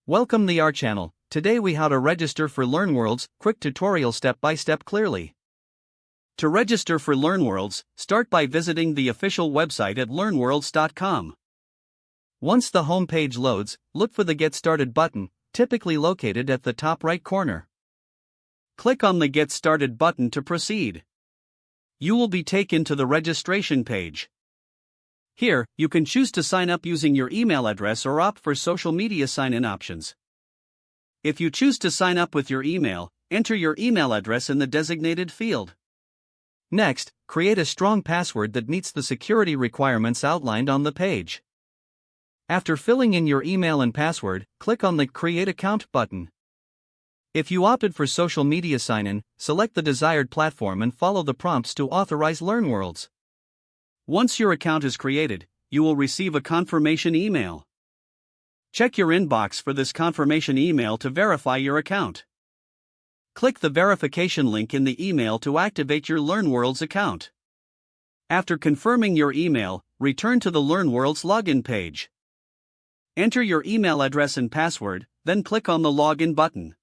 Welcome to our channel. Today we how to register for LearnWorlds, quick tutorial step by step clearly. To register for LearnWorlds, start by visiting the official website at learnworlds.com. Once the home page loads, look for the Get Started button, typically located at the top right corner. Click on the Get Started button to proceed. You will be taken to the registration page. Here, you can choose to sign up using your email address or opt for social media sign-in options. If you choose to sign up with your email, enter your email address in the designated field. Next, create a strong password that meets the security requirements outlined on the page. After filling in your email and password, click on the Create Account button. If you opted for social media sign-in, select the desired platform and follow the prompts to authorize LearnWorlds. Once your account is created, you will receive a confirmation email. Check your inbox for this confirmation email to verify your account. Click the verification link in the email to activate your LearnWorlds account. After confirming your email, return to the LearnWorlds login page. Enter your email address and password, then click on the Login button.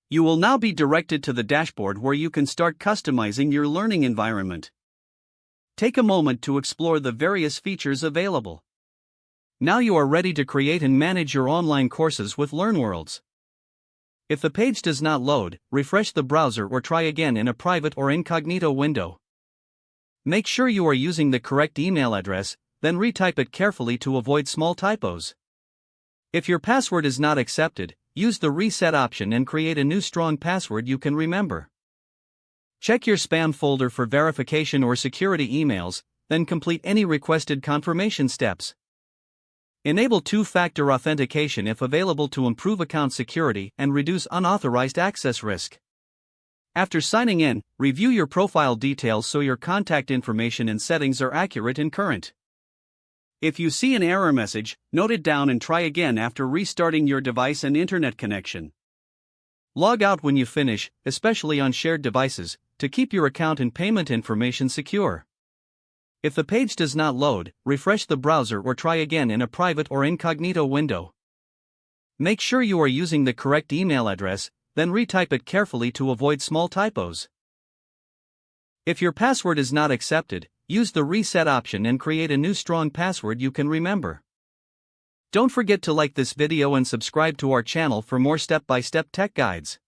You will now be directed to the dashboard where you can start customizing your learning environment. Take a moment to explore the various features available. Now you are ready to create and manage your online courses with LearnWorlds. If the page does not load, refresh the browser or try again in a private or incognito window. Make sure you are using the correct email address, then retype it carefully to avoid small typos. If your password is not accepted, use the reset option and create a new strong password you can remember. Check your spam folder for verification or security emails, then complete any requested confirmation steps. Enable two-factor authentication if available to improve account security and reduce unauthorized access risk. After signing in, review your profile details so your contact information and settings are accurate and current. If you see an error message, note it down and try again after restarting your device and internet connection. Log out when you finish, especially on shared devices, to keep your account and payment information secure. If the page does not load, refresh the browser or try again in a private or incognito window. Make sure you are using the correct email address, then retype it carefully to avoid small typos. If your password is not accepted, use the reset option and create a new strong password you can remember. Don't forget to like this video and subscribe to our channel for more step-by-step tech guides.